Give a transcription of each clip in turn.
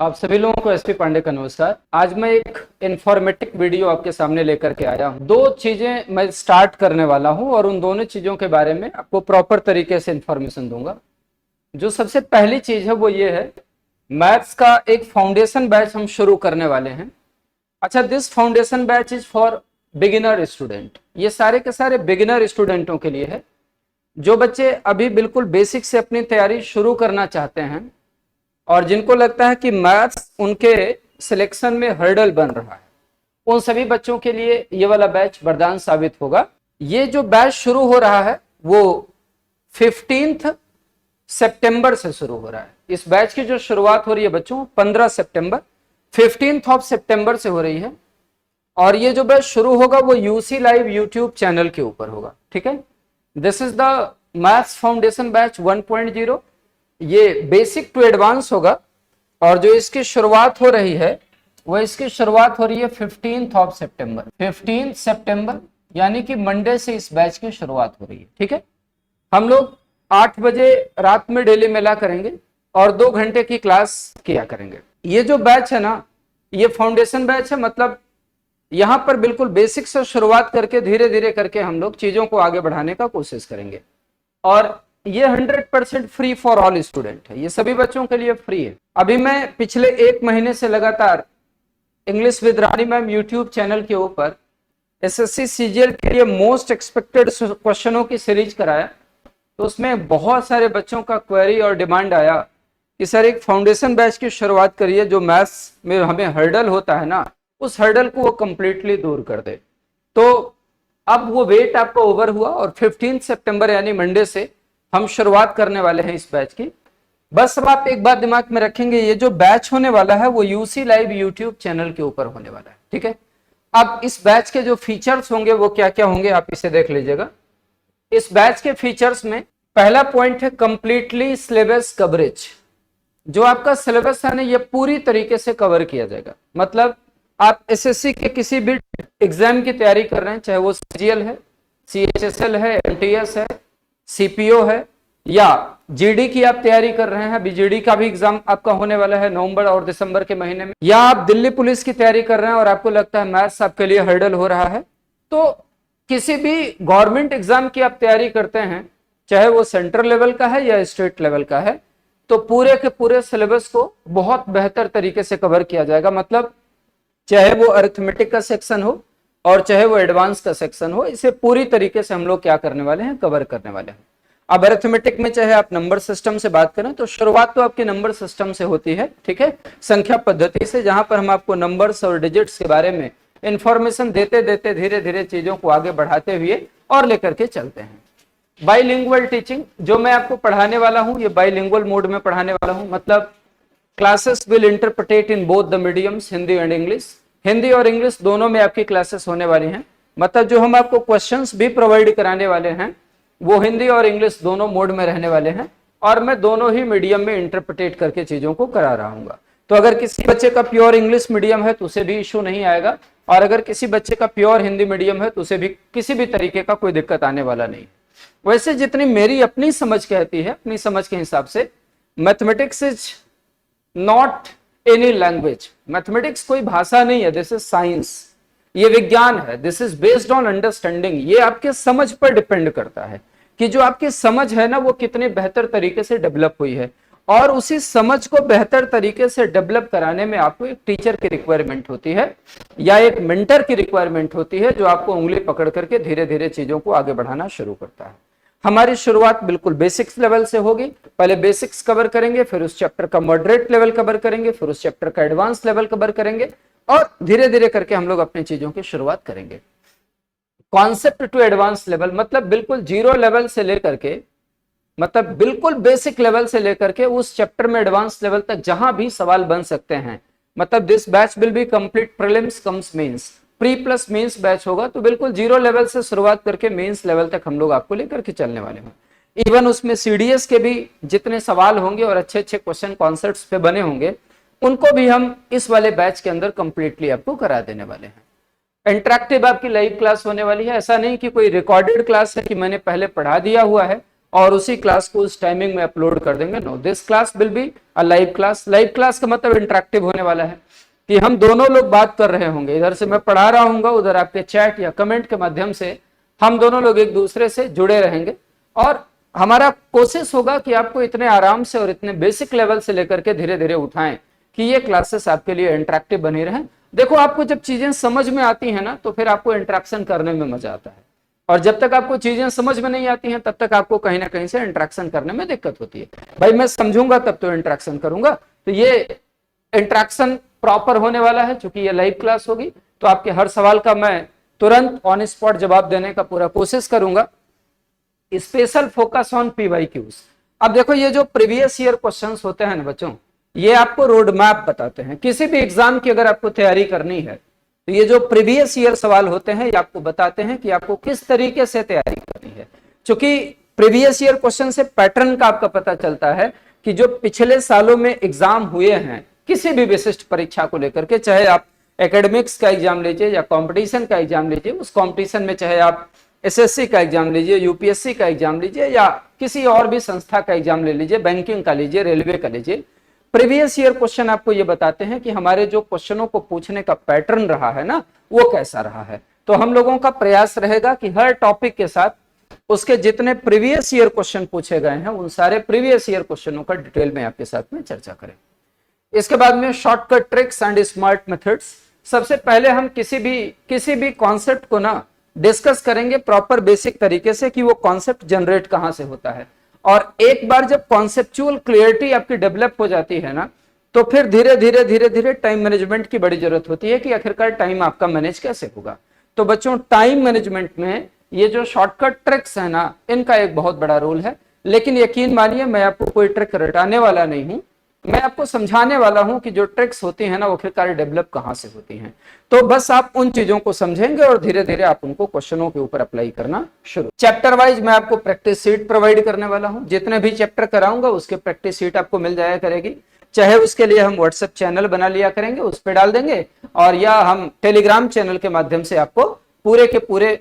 आप सभी लोगों को एसपी पांडे का नमस्कार। आज मैं एक इंफॉर्मेटिव वीडियो आपके सामने लेकर के आया हूं। दो चीजें मैं स्टार्ट करने वाला हूं और उन दोनों चीजों के बारे में आपको प्रॉपर तरीके से इंफॉर्मेशन दूंगा। जो सबसे पहली चीज है वो ये है, मैथ्स का एक फाउंडेशन बैच हम शुरू करने वाले हैं। अच्छा, this foundation batch is for beginner student. ये सारे के सारे बिगिनर स्टूडेंटों के लिए है। जो बच्चे अभी बिल्कुल बेसिक से अपनी तैयारी शुरू करना चाहते हैं और जिनको लगता है कि मैथ्स उनके सिलेक्शन में हर्डल बन रहा है, उन सभी बच्चों के लिए ये वाला बैच वरदान साबित होगा। ये जो बैच शुरू हो रहा है वो 15 सितंबर से शुरू हो रहा है। इस बैच की जो शुरुआत हो रही है बच्चों 15 सितंबर, 15 ऑफ सितंबर से हो रही है। और ये जो बैच शुरू होगा वो यूसी लाइव यूट्यूब चैनल के ऊपर होगा। ठीक है, this is the maths foundation batch 1.0। ये बेसिक टू एडवांस होगा और जो इसकी शुरुआत हो रही है वो इसकी शुरुआत हो रही है 15 ऑफ सितंबर। 15 सितंबर यानी कि मंडे से इस बैच की शुरुआत हो रही है। ठीक है, हम लोग 8 बजे रात में डेली मिला करेंगे और 2 घंटे की क्लास किया करेंगे। ये जो बैच है ना, ये फाउंडेशन बैच है, मतलब यहां पर बिल्कुल बेसिक से शुरुआत करके धीरे धीरे करके हम लोग चीजों को आगे बढ़ाने का कोशिश करेंगे। और ये 100% फ्री फॉर ऑल स्टूडेंट है, ये सभी बच्चों के लिए फ्री है। अभी मैं पिछले 1 महीने से लगातार English with Rani ma'am YouTube channel के ऊपर एसएससी सीजीएल के लिए मोस्ट एक्सपेक्टेड क्वेश्चनों की सीरीज कराया, तो उसमें बहुत सारे बच्चों का क्वेरी और डिमांड आया कि सर एक फाउंडेशन बैच की शुरुआत करिए, जो मैथ्स में हमें हर्डल होता है ना, उस हर्डल को वो कंप्लीटली दूर कर दे। तो अब वो वेट आपका ओवर हुआ और 15 सितंबर यानी मंडे से हम शुरुआत करने वाले हैं इस बैच की। बस अब आप एक बात दिमाग में रखेंगे, ये जो बैच होने वाला है वो यूसी लाइव यूट्यूब चैनल के ऊपर होने वाला है। ठीक है, अब इस बैच के जो फीचर्स होंगे वो क्या क्या होंगे आप इसे देख लीजिएगा। इस बैच के फीचर्स में पहला पॉइंट है कंप्लीटली सिलेबस कवरेज। जो आपका सिलेबस है ना, ये पूरी तरीके से कवर किया जाएगा। मतलब आप एसएससी के किसी भी एग्जाम की तैयारी कर रहे हैं, चाहे वो सीजीएल है, सीएचएसएल है, एमटीएस है, सीपीओ है, या जीडी की आप तैयारी कर रहे हैं, बीजीडी का भी एग्जाम आपका होने वाला है नवंबर और दिसंबर के महीने में, या आप दिल्ली पुलिस की तैयारी कर रहे हैं और आपको लगता है मैथ्स आपके लिए हर्डल हो रहा है, तो किसी भी गवर्नमेंट एग्जाम की आप तैयारी करते हैं, चाहे वो सेंट्रल लेवल का है या स्टेट लेवल का है, तो पूरे के पूरे सिलेबस को बहुत बेहतर तरीके से कवर किया जाएगा। मतलब चाहे वो अरिथमेटिक का सेक्शन हो और चाहे वो एडवांस का सेक्शन हो, इसे पूरी तरीके से हम लोग क्या करने वाले हैं, कवर करने वाले हैं। अब अरिथमेटिक में चाहे आप नंबर सिस्टम से बात करें तो शुरुआत तो आपके नंबर सिस्टम से होती है, ठीक है, संख्या पद्धति से, जहां पर हम आपको नंबर्स और डिजिट्स के बारे में इंफॉर्मेशन देते देते धीरे धीरे चीजों को आगे बढ़ाते हुए और लेकर के चलते हैं। बाइलिंगुअल टीचिंग जो मैं आपको पढ़ाने वाला हूं, ये बाइलिंगुअल मोड में पढ़ाने वाला हूं। मतलब classes will interpret in both the mediums, Hindi and English. Hindi और इंग्लिश दोनों में आपकी क्लासेस होने वाली हैं। मतलब जो हम आपको क्वेश्चंस भी प्रोवाइड कराने वाले हैं वो हिंदी और इंग्लिश दोनों मोड में रहने वाले हैं, और मैं दोनों ही मीडियम में इंटरप्रिटेट करके चीजों को करा रहा हूँ। तो अगर किसी बच्चे का प्योर इंग्लिश मीडियम है तो उसे भी इश्यू नहीं आएगा, और अगर किसी बच्चे का प्योर हिंदी मीडियम है तो उसे भी किसी भी तरीके का कोई दिक्कत आने वाला नहीं। वैसे जितनी मेरी अपनी समझ कहती है, अपनी समझ के हिसाब से mathematics is not any language. Mathematics कोई भाषा नहीं है, दिस इज साइंस, ये विज्ञान है। This is based on understanding. ये आपके समझ पर डिपेंड करता है कि जो आपकी समझ है ना वो कितने बेहतर तरीके से डेवलप हुई है, और उसी समझ को बेहतर तरीके से डेवलप कराने में आपको एक टीचर की रिक्वायरमेंट होती है या एक मेंटर की रिक्वायरमेंट होती है, जो आपको उंगली पकड़ करके धीरे धीरे चीजों को आगे बढ़ाना शुरू करता है। हमारी शुरुआत बिल्कुल बेसिक्स लेवल से होगी। पहले बेसिक्स कवर करेंगे, फिर उस चैप्टर का मॉडरेट लेवल कवर करेंगे, फिर उस चैप्टर का एडवांस लेवल कवर करेंगे, और धीरे धीरे करके हम लोग अपनी चीजों की शुरुआत करेंगे। कॉन्सेप्ट टू एडवांस लेवल मतलब बिल्कुल जीरो लेवल से लेकर के, मतलब बिल्कुल बेसिक लेवल से लेकर के उस चैप्टर में एडवांस लेवल तक जहां भी सवाल बन सकते हैं। मतलब this batch will be complete prelims cum mains, pre plus mains batch होगा। तो बिल्कुल जीरो लेवल से शुरुआत करके मेंस लेवल तक हम लोग आपको लेकर के चलने वाले हैं। इवन उसमें सीडीएस के भी जितने सवाल होंगे और अच्छे अच्छे क्वेश्चन कॉन्सेप्ट्स पे बने होंगे, उनको भी हम इस वाले बैच के अंदर कंप्लीटली आपको करा देने वाले हैं। इंटरेक्टिव आपकी लाइव क्लास होने वाली है। ऐसा नहीं कि कोई रिकॉर्डेड क्लास है कि मैंने पहले पढ़ा दिया हुआ है और उसी क्लास को उस टाइमिंग में अपलोड कर देंगे। No, this class will be a live class. Live class का मतलब इंटरेक्टिव होने वाला है कि हम दोनों लोग बात कर रहे होंगे, इधर से मैं पढ़ा रहा हूंगा, उधर आपके चैट या कमेंट के माध्यम से हम दोनों लोग एक दूसरे से जुड़े रहेंगे। और हमारा कोशिश होगा कि आपको इतने आराम से और इतने बेसिक लेवल से लेकर के धीरे धीरे उठाएं कि ये क्लासेस आपके लिए इंटरेक्टिव बनी रहें। देखो, आपको जब चीजें समझ में आती हैं ना, तो फिर आपको इंटरेक्शन करने में मजा आता है, और जब तक आपको चीजें समझ में नहीं आती हैं तब तक आपको कहीं ना कहीं से इंटरेक्शन करने में दिक्कत होती है। भाई मैं समझूंगा तब तो इंटरेक्शन करूंगा। तो ये इंटरेक्शन प्रॉपर होने वाला है, चूंकि ये लाइव क्लास होगी तो आपके हर सवाल का मैं तुरंत ऑन स्पॉट जवाब देने का पूरा कोशिश करूंगा। Special focus on PYQs. अब देखो, ये जो प्रीवियस ईयर क्वेश्चंस होते हैं ना बच्चों, ये आपको रोड मैप बताते हैं। किसी भी एग्जाम की अगर आपको तैयारी करनी है तो ये जो प्रीवियस ईयर सवाल होते हैं ये आपको बताते हैं कि आपको किस तरीके से तैयारी करनी है। क्योंकि प्रीवियस ईयर क्वेश्चन से पैटर्न का आपका पता चलता है कि जो पिछले सालों में एग्जाम हुए हैं किसी भी विशिष्ट परीक्षा को लेकर के, चाहे आप एकेडमिक्स का एग्जाम लीजिए या कंपटीशन का एग्जाम लीजिए, उस कंपटीशन में चाहे आप एसएससी का एग्जाम लीजिए, यूपीएससी का एग्जाम लीजिए, या किसी और भी संस्था का एग्जाम ले लीजिए, बैंकिंग का लीजिए, रेलवे का लीजिए, प्रीवियस ईयर क्वेश्चन आपको ये बताते हैं कि हमारे जो क्वेश्चनों को पूछने का पैटर्न रहा है ना, वो कैसा रहा है। तो हम लोगों का प्रयास रहेगा कि हर टॉपिक के साथ उसके जितने प्रीवियस ईयर क्वेश्चन पूछे गए हैं उन सारे प्रीवियस ईयर क्वेश्चनों का डिटेल में आपके साथ में चर्चा करें। इसके बाद में shortcut tricks and smart methods. सबसे पहले हम किसी भी कॉन्सेप्ट को ना डिस्कस करेंगे प्रॉपर बेसिक तरीके से कि वो कॉन्सेप्ट जनरेट कहां से होता है। और एक बार जब कॉन्सेप्चुअल क्लियरिटी आपकी डेवलप हो जाती है ना, तो फिर धीरे धीरे टाइम मैनेजमेंट की बड़ी जरूरत होती है कि आखिरकार टाइम आपका मैनेज कैसे होगा। तो बच्चों, टाइम मैनेजमेंट में ये जो शॉर्टकट ट्रिक्स है ना, इनका एक बहुत बड़ा रोल है। लेकिन यकीन मानिए, मैं आपको कोई ट्रिक रटाने वाला नहीं हूं, मैं आपको समझाने वाला हूं कि जो ट्रिक्स होती हैं ना वो आखिरकार डेवलप कहां से होती हैं। तो बस आप उन चीजों को समझेंगे और धीरे धीरे आप उनको क्वेश्चनों के ऊपर अप्लाई करना शुरू। चैप्टर वाइज मैं आपको प्रैक्टिस शीट प्रोवाइड करने वाला हूं। जितने भी चैप्टर कराऊंगा उसके प्रैक्टिस शीट आपको मिल जाया करेगी। चाहे उसके लिए हम व्हाट्सएप चैनल बना लिया करेंगे, उस पर डाल देंगे, और या हम टेलीग्राम चैनल के माध्यम से आपको पूरे के पूरे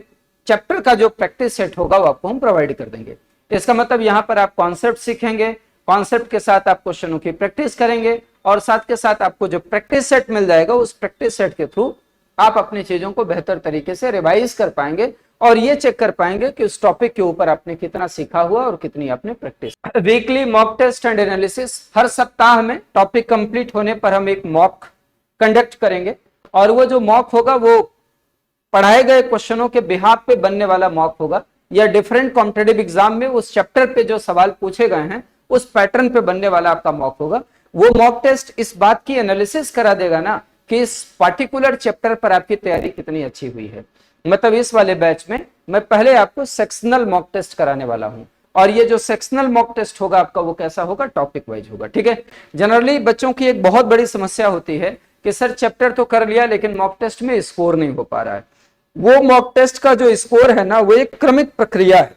चैप्टर का जो प्रैक्टिस सेट होगा वो आपको हम प्रोवाइड कर देंगे। इसका मतलब यहाँ पर आप कॉन्सेप्ट सीखेंगे, कॉन्सेप्ट के साथ आप क्वेश्चनों की प्रैक्टिस करेंगे, और साथ के साथ आपको जो प्रैक्टिस सेट मिल जाएगा उस प्रैक्टिस सेट के थ्रू आप अपनी चीजों को बेहतर तरीके से रिवाइज कर पाएंगे और ये चेक कर पाएंगे कि उस टॉपिक के ऊपर आपने कितना सीखा हुआ और कितनी आपने practice. Weekly mock test and analysis. हर सप्ताह में टॉपिक कंप्लीट होने पर हम एक मॉक कंडक्ट करेंगे, और वो जो मॉक होगा वो पढ़ाए गए क्वेश्चनों के बिहाफ पे बनने वाला मॉक होगा, या डिफरेंट कॉम्पिटिटिव एग्जाम में उस चैप्टर पे जो सवाल पूछे गए हैं उस पैटर्न पे बनने वाला आपका मॉक होगा। वो मॉक टेस्ट इस बात की एनालिसिस करा देगा ना कि इस पार्टिकुलर चैप्टर पर आपकी तैयारी कितनी अच्छी हुई है। मतलब इस वाले बैच में मैं पहले आपको सेक्शनल मॉक टेस्ट कराने वाला हूं, और ये जो सेक्शनल मॉक टेस्ट होगा आपका वो कैसा होगा, टॉपिक वाइज होगा। ठीक है। जनरली बच्चों की एक बहुत बड़ी समस्या होती है कि सर चैप्टर तो कर लिया लेकिन मॉक टेस्ट में स्कोर नहीं हो पा रहा है। वो मॉक टेस्ट का जो स्कोर है ना, वो एक क्रमिक प्रक्रिया है,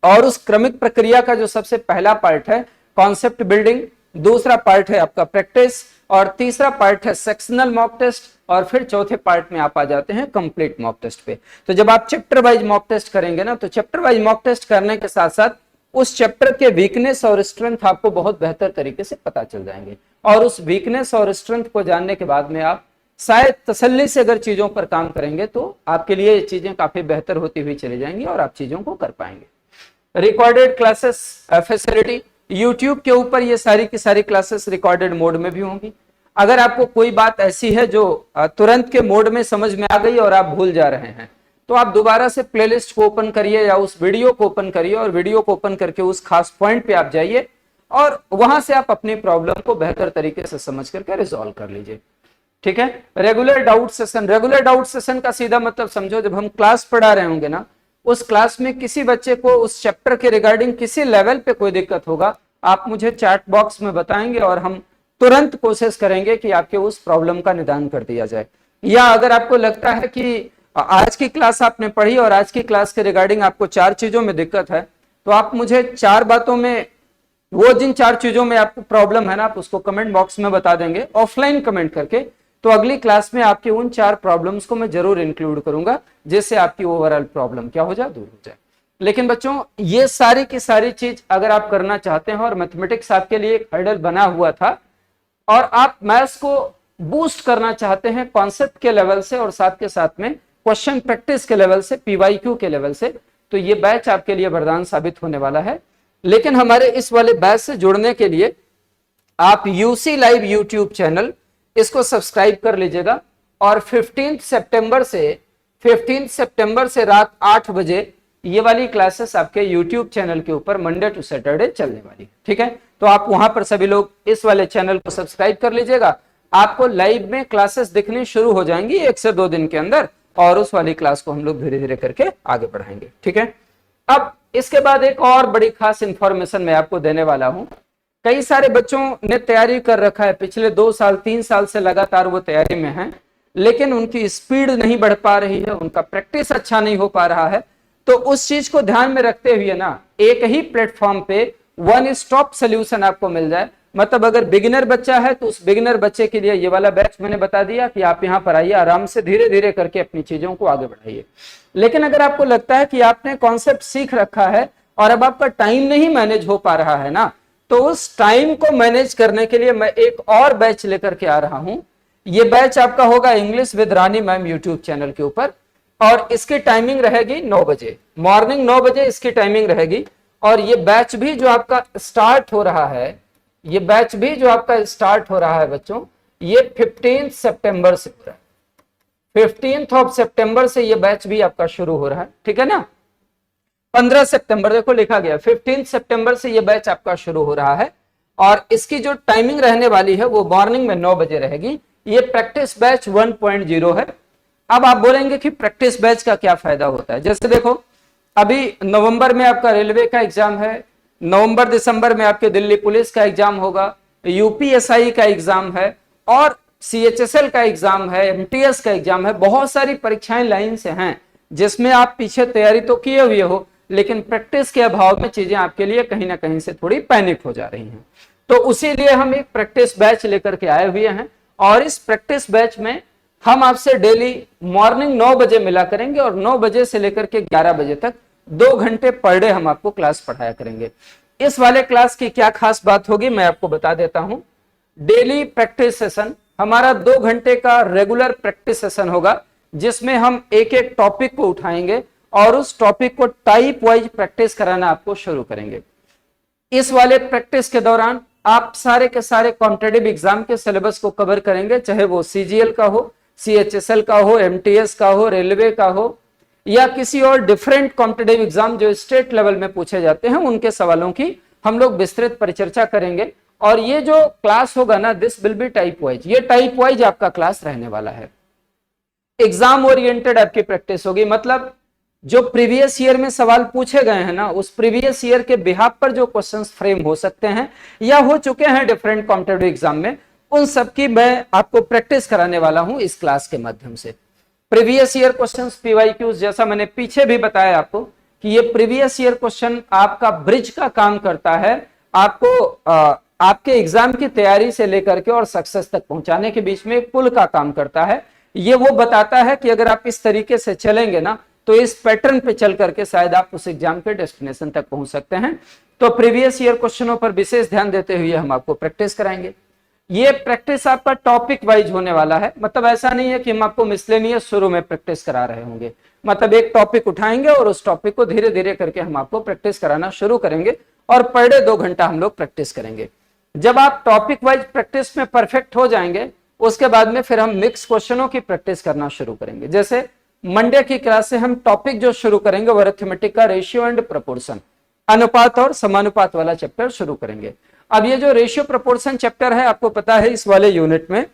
और उस क्रमिक प्रक्रिया का जो सबसे पहला पार्ट है कॉन्सेप्ट बिल्डिंग, दूसरा पार्ट है आपका प्रैक्टिस, और तीसरा पार्ट है सेक्शनल मॉक टेस्ट, और फिर चौथे पार्ट में आप आ जाते हैं कंप्लीट मॉक टेस्ट पे। तो जब आप चैप्टर वाइज मॉक टेस्ट करेंगे ना, तो चैप्टर वाइज मॉक टेस्ट करने के साथ साथ उस चैप्टर के वीकनेस और स्ट्रेंथ आपको बहुत बेहतर तरीके से पता चल जाएंगे, और उस वीकनेस और स्ट्रेंथ को जानने के बाद में आप शायद तसल्ली से अगर चीजों पर काम करेंगे तो आपके लिए ये चीजें काफी बेहतर होती हुई चली जाएंगी और आप चीजों को कर पाएंगे। रिकॉर्डेड क्लासेस फैसिलिटी, यूट्यूब के ऊपर ये सारी की सारी क्लासेस रिकॉर्डेड मोड में भी होंगी। अगर आपको कोई बात ऐसी है जो तुरंत के मोड में समझ में आ गई और आप भूल जा रहे हैं, तो आप दोबारा से प्लेलिस्ट को ओपन करिए या उस वीडियो को ओपन करिए, और वीडियो को ओपन करके उस खास पॉइंट पे आप जाइए और वहां से आप अपनी प्रॉब्लम को बेहतर तरीके से समझ करके रिजॉल्व कर लीजिए। ठीक है। Regular doubt session. Regular doubt session का सीधा मतलब समझो, जब हम क्लास पढ़ा रहे होंगे ना, उस क्लास में किसी बच्चे को उस चैप्टर के रिगार्डिंग किसी लेवल पे कोई दिक्कत होगा, आप मुझे चैट बॉक्स में बताएंगे और हम तुरंत कोशिश करेंगे कि आपके उस प्रॉब्लम का निदान कर दिया जाए। या अगर आपको लगता है कि आज की क्लास आपने पढ़ी और आज की क्लास के रिगार्डिंग आपको 4 चीजों में दिक्कत है, तो आप मुझे 4 बातों में, वो जिन 4 चीजों में आपको प्रॉब्लम है ना, आप उसको कमेंट बॉक्स में बता देंगे ऑफलाइन कमेंट करके। तो अगली क्लास में आपके उन 4 प्रॉब्लम्स को मैं जरूर इंक्लूड करूंगा, जिससे आपकी ओवरऑल प्रॉब्लम क्या हो जाए, दूर हो जाए। लेकिन बच्चों ये सारी की सारी चीज अगर आप करना चाहते हैं और मैथमेटिक्स आपके लिए एक हर्डल बना हुआ था और आप मैथ्स को बूस्ट करना चाहते हैं कॉन्सेप्ट के लेवल से और साथ के साथ में क्वेश्चन प्रैक्टिस के लेवल से, पीवाईक्यू के लेवल से, तो ये बैच आपके लिए वरदान साबित होने वाला है। लेकिन हमारे इस वाले बैच से जुड़ने के लिए आप यूसी लाइव यूट्यूब चैनल इसको सब्सक्राइब कर लीजिएगा और 15 सितंबर से रात 8 बजे ये वाली क्लासेस आपके यूट्यूब चैनल के ऊपर मंडे टू सैटरडे चलने वाली है। ठीक है, तो आप वहां पर सभी लोग इस वाले चैनल को सब्सक्राइब कर लीजिएगा। आपको लाइव में क्लासेस दिखनी शुरू हो जाएंगी 1 से 2 दिन के अंदर और उस वाली क्लास को हम लोग धीरे धीरे करके आगे बढ़ाएंगे। ठीक है, अब इसके बाद एक और बड़ी खास इंफॉर्मेशन मैं आपको देने वाला हूं। कई सारे बच्चों ने तैयारी कर रखा है, पिछले 2 साल 3 साल से लगातार वो तैयारी में हैं, लेकिन उनकी स्पीड नहीं बढ़ पा रही है, उनका प्रैक्टिस अच्छा नहीं हो पा रहा है। तो उस चीज को ध्यान में रखते हुए ना एक ही प्लेटफॉर्म पे वन स्टॉप सोल्यूशन आपको मिल जाए। मतलब अगर बिगिनर बच्चा है तो उस बिगिनर बच्चे के लिए ये वाला बैच मैंने बता दिया कि आप यहाँ पर आइए, आराम से धीरे धीरे करके अपनी चीजों को आगे बढ़ाइए। लेकिन अगर आपको लगता है कि आपने कॉन्सेप्ट सीख रखा है और अब आपका टाइम नहीं मैनेज हो पा रहा है ना, तो उस टाइम को मैनेज करने के लिए मैं एक और बैच लेकर के आ रहा हूं। ये बैच आपका होगा English with Rani ma'am YouTube channel के ऊपर और इसकी टाइमिंग रहेगी 9 बजे, मॉर्निंग 9 बजे इसकी टाइमिंग रहेगी। और ये बैच भी जो आपका स्टार्ट हो रहा है, ये बैच भी जो आपका स्टार्ट हो रहा है बच्चों, ये 15 सितंबर से हो रहा है। 15 सितंबर से ये बैच भी आपका शुरू हो रहा है। ठीक है ना, 15 सितंबर देखो लिखा गया, 15 सितंबर से ये बैच आपका शुरू हो रहा है और इसकी जो टाइमिंग रहने वाली है वो मॉर्निंग में 9 बजे रहेगी। ये प्रैक्टिस बैच 1.0 है। अब आप बोलेंगे कि प्रैक्टिस बैच का क्या फायदा होता है। जैसे देखो अभी नवंबर में आपका रेलवे का एग्जाम है, नवंबर दिसंबर में आपके दिल्ली पुलिस का एग्जाम होगा, यूपीएसआई का एग्जाम है और सीएचएसएल का एग्जाम है, एमटीएस का एग्जाम है। बहुत सारी परीक्षाएं लाइन से हैं जिसमें आप पीछे तैयारी तो किए हुए हो, लेकिन प्रैक्टिस के अभाव में चीजें आपके लिए कहीं ना कहीं से थोड़ी पैनिक हो जा रही हैं। तो उसी लिए हम एक प्रैक्टिस बैच लेकर के आए हुए हैं और इस प्रैक्टिस बैच में हम आपसे डेली मॉर्निंग 9 बजे मिला करेंगे और 9 बजे से लेकर के 11 बजे तक 2 घंटे पर डे हम आपको क्लास पढ़ाया करेंगे। इस वाले क्लास की क्या खास बात होगी मैं आपको बता देता हूं। डेली प्रैक्टिस सेशन हमारा 2 घंटे का रेगुलर प्रैक्टिस सेशन होगा जिसमें हम एक एक टॉपिक को उठाएंगे और उस टॉपिक को टाइप वाइज प्रैक्टिस कराना आपको शुरू करेंगे। इस वाले प्रैक्टिस के दौरान आप सारे के सारे कॉम्पिटिटिव एग्जाम के सिलेबस को कवर करेंगे, चाहे वो सीजीएल का हो, सीएचएसएल का हो, एमटीएस का हो, रेलवे का हो या किसी और डिफरेंट कॉम्पिटिटिव एग्जाम जो स्टेट लेवल में पूछे जाते हैं उनके सवालों की हम लोग विस्तृत परिचर्चा करेंगे। और ये जो क्लास होगा ना, this will be type wise, ये टाइप वाइज आपका क्लास रहने वाला है। एग्जाम ओरिएंटेड आपकी प्रैक्टिस होगी, मतलब जो प्रीवियस ईयर में सवाल पूछे गए हैं ना, उस प्रीवियस ईयर के बिहाफ पर जो क्वेश्चंस फ्रेम हो सकते हैं या हो चुके हैं डिफरेंट कॉम्पिटिटिव एग्जाम में, उन सब की मैं आपको प्रैक्टिस कराने वाला हूं इस क्लास के माध्यम से। प्रीवियस ईयर क्वेश्चंस, पीवाईक्यूज, जैसा मैंने पीछे भी बताया आपको कि ये प्रीवियस ईयर क्वेश्चन आपका ब्रिज का काम करता है, आपको आपके एग्जाम की तैयारी से लेकर के और सक्सेस तक पहुंचाने के बीच में एक पुल का काम करता है। ये वो बताता है कि अगर आप इस तरीके से चलेंगे ना तो इस पैटर्न पे चल करके शायद आप उस एग्जाम के डेस्टिनेशन तक पहुंच सकते हैं। तो प्रीवियस ईयर क्वेश्चनों पर विशेष ध्यान देते हुए हम आपको प्रैक्टिस कराएंगे। ये प्रैक्टिस आपका टॉपिक वाइज होने वाला है, मतलब ऐसा नहीं है कि हम आपको मिसलेनियस शुरू में प्रैक्टिस करा रहे होंगे। मतलब एक टॉपिक उठाएंगे और उस टॉपिक को धीरे धीरे करके हम आपको प्रैक्टिस कराना शुरू करेंगे और पर डे 2 घंटा हम लोग प्रैक्टिस करेंगे। जब आप टॉपिक वाइज प्रैक्टिस में परफेक्ट हो जाएंगे उसके बाद में फिर हम मिक्स क्वेश्चनों की प्रैक्टिस करना शुरू करेंगे। जैसे मंडे की क्लास से हम टॉपिक जो शुरू करेंगे वो अरिथमेटिक का रेशियो एंड प्रोपोर्शन, अनुपात और समानुपात वाला चैप्टर शुरू करेंगे। अब ये जो रेशियो प्रोपोर्शन चैप्टर है, आपको पता है इस वाले यूनिट में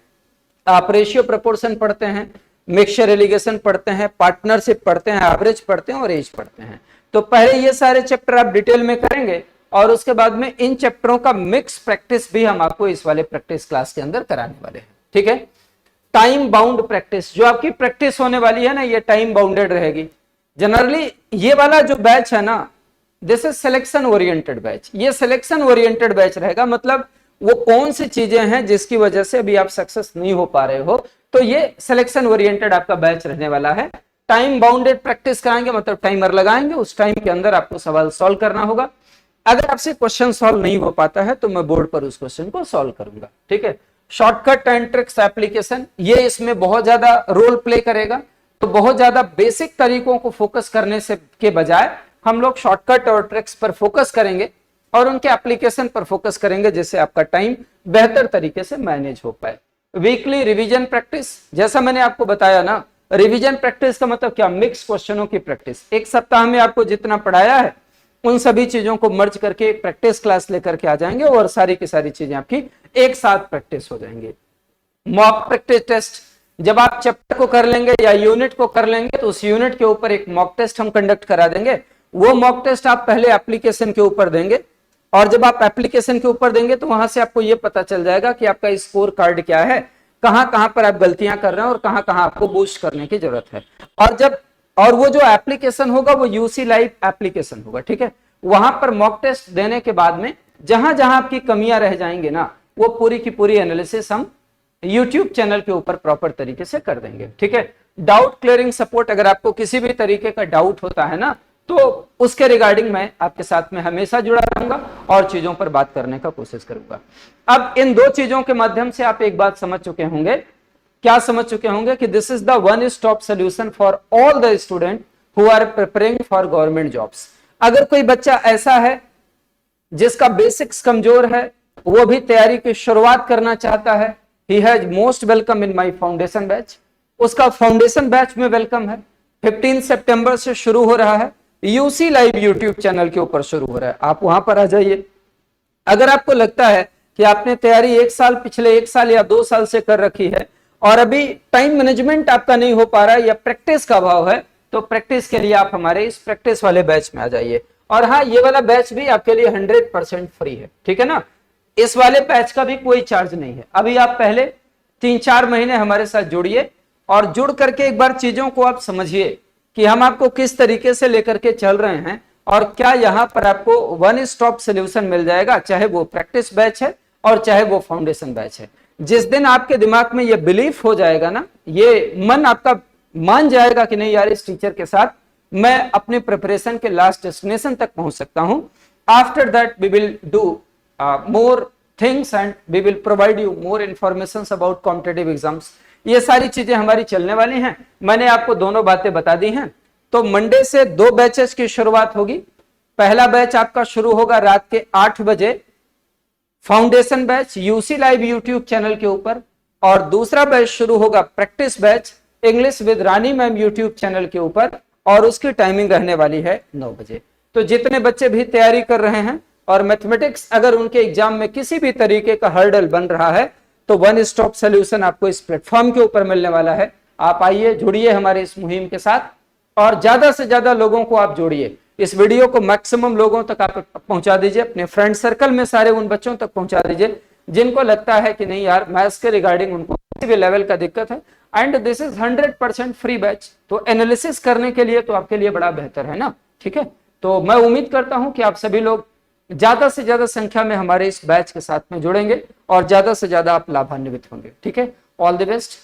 आप रेशियो प्रोपोर्शन पढ़ते हैं, मिक्सचर एलिगेशन पढ़ते हैं, पार्टनरशिप पढ़ते हैं, एवरेज पढ़ते हैं और एज पढ़ते हैं। तो पहले ये सारे चैप्टर आप डिटेल में करेंगे और उसके बाद में इन चैप्टरों का मिक्स प्रैक्टिस भी हम आपको इस वाले प्रैक्टिस क्लास के अंदर कराने वाले हैं। ठीक है, टाइम बाउंड प्रैक्टिस जो आपकी प्रैक्टिस होने वाली है ना, ये टाइम बाउंडेड रहेगी। जनरली ये वाला जो बैच है ना, this is selection oriented batch. ये सिलेक्शन ओरिएंटेड बैच रहेगा, मतलब वो कौन सी चीजें हैं जिसकी वजह से अभी आप सक्सेस नहीं हो पा रहे हो, तो ये सिलेक्शन ओरिएंटेड आपका बैच रहने वाला है। टाइम बाउंडेड प्रैक्टिस कराएंगे, मतलब टाइमर लगाएंगे, उस टाइम के अंदर आपको सवाल सॉल्व करना होगा। अगर आपसे क्वेश्चन सॉल्व नहीं हो पाता है तो मैं बोर्ड पर उस क्वेश्चन को सॉल्व करूंगा, ठीक है। शॉर्टकट एंड ट्रिक्स एप्लीकेशन, ये इसमें बहुत ज्यादा रोल प्ले करेगा। तो बहुत ज्यादा बेसिक तरीकों को फोकस करने से के बजाय हम लोग शॉर्टकट और ट्रिक्स पर फोकस करेंगे और उनके एप्लीकेशन पर फोकस करेंगे, जिससे आपका टाइम बेहतर तरीके से मैनेज हो पाए। वीकली रिवीजन प्रैक्टिस, जैसा मैंने आपको बताया ना, रिवीजन प्रैक्टिस का मतलब क्या, मिक्स क्वेश्चनों की प्रैक्टिस। एक सप्ताह में आपको जितना पढ़ाया है उन सभी चीजों को मर्ज करके एक प्रैक्टिस क्लास लेकर के आ जाएंगे और सारी की सारी चीजें आपकी एक साथ प्रैक्टिस हो जाएंगी। मॉक प्रैक्टिस टेस्ट, जब आप चैप्टर को कर लेंगे या यूनिट को कर लेंगे तो उस यूनिट के ऊपर एक मॉक टेस्ट हम कंडक्ट करा देंगे। वो मॉक टेस्ट आप पहले एप्लीकेशन के ऊपर देंगे और जब आप एप्लीकेशन के ऊपर देंगे तो वहां से आपको ये पता चल जाएगा कि आपका स्कोर कार्ड क्या है, कहां कहां पर आप गलतियां कर रहे हैं और कहां कहां आपको बूस्ट करने की जरूरत है। और वो जो एप्लीकेशन होगा वो यूसी लाइव एप्लीकेशन होगा, ठीक है। वहां पर मॉक टेस्ट देने के बाद में जहां जहां आपकी कमियां रह जाएंगे ना, वो पूरी की पूरी एनालिसिस हम यूट्यूब चैनल के ऊपर प्रॉपर तरीके से कर देंगे, ठीक है। डाउट क्लियरिंग सपोर्ट, अगर आपको किसी भी तरीके का डाउट होता है ना तो उसके रिगार्डिंग मैं आपके साथ में हमेशा जुड़ा रहूंगा और चीजों पर बात करने का कोशिश करूंगा। अब इन दो चीजों के माध्यम से आप एक बात समझ चुके होंगे, क्या समझ चुके होंगे कि this is the one stop solution for all the student who are preparing for government jobs. अगर कोई बच्चा ऐसा है जिसका बेसिक्स कमजोर है, वो भी तैयारी की शुरुआत करना चाहता है, he has most welcome in my foundation batch. उसका फाउंडेशन बैच में वेलकम है। 15 सितंबर से शुरू हो रहा है, यूसी लाइव यूट्यूब चैनल के ऊपर शुरू हो रहा है, आप वहां पर आ जाइए। अगर आपको लगता है कि आपने तैयारी पिछले एक साल या 2 साल से कर रखी है और अभी टाइम मैनेजमेंट आपका नहीं हो पा रहा है या प्रैक्टिस का अभाव है, तो प्रैक्टिस के लिए आप हमारे इस प्रैक्टिस वाले बैच में आ जाइए। और हाँ, ये वाला बैच भी आपके लिए 100% फ्री है, ठीक है ना। इस वाले बैच का भी कोई चार्ज नहीं है। अभी आप पहले 3-4 महीने हमारे साथ जुड़िए और जुड़ करके एक बार चीजों को आप समझिए कि हम आपको किस तरीके से लेकर के चल रहे हैं और क्या यहां पर आपको वन स्टॉप सोल्यूशन मिल जाएगा, चाहे वो प्रैक्टिस बैच है और चाहे वो फाउंडेशन बैच है। जिस दिन आपके दिमाग में ये बिलीफ हो जाएगा ना, ये मन आपका मान जाएगा कि नहीं यार, इस टीचर के साथ मैं अपने प्रिपरेशन के लास्ट डेस्टिनेशन तक पहुंच सकता हूं, after that we will do more things and we will provide you more information about competitive exams. ये सारी चीजें हमारी चलने वाली हैं। मैंने आपको दोनों बातें बता दी हैं। तो मंडे से 2 बैचेस की शुरुआत होगी। पहला बैच आपका शुरू होगा रात के 8 बजे, foundation batch UC live YouTube channel के ऊपर, और दूसरा बैच शुरू होगा practice batch English with Rani ma'am YouTube channel के ऊपर, और उसकी टाइमिंग रहने वाली है 9 बजे। तो जितने बच्चे भी तैयारी कर रहे हैं और मैथमेटिक्स अगर उनके एग्जाम में किसी भी तरीके का हर्डल बन रहा है तो वन स्टॉप सोल्यूशन आपको इस प्लेटफॉर्म के ऊपर मिलने वाला है। आप आइए, जुड़िए हमारे इस मुहिम के साथ और ज्यादा से ज्यादा लोगों को आप जोड़िए। इस वीडियो को मैक्सिमम लोगों तक आप पहुंचा दीजिए, अपने फ्रेंड सर्कल में सारे उन बच्चों तक पहुंचा दीजिए जिनको लगता है कि नहीं यार, मैथ्स के रिगार्डिंग उनको किसी भी लेवल का दिक्कत है। And this is 100% free batch, तो एनालिसिस करने के लिए तो आपके लिए बड़ा बेहतर है ना, ठीक है। तो मैं उम्मीद करता हूं कि आप सभी लोग ज्यादा से ज्यादा संख्या में हमारे इस बैच के साथ में जुड़ेंगे और ज्यादा से ज्यादा आप लाभान्वित होंगे, ठीक है। All the best.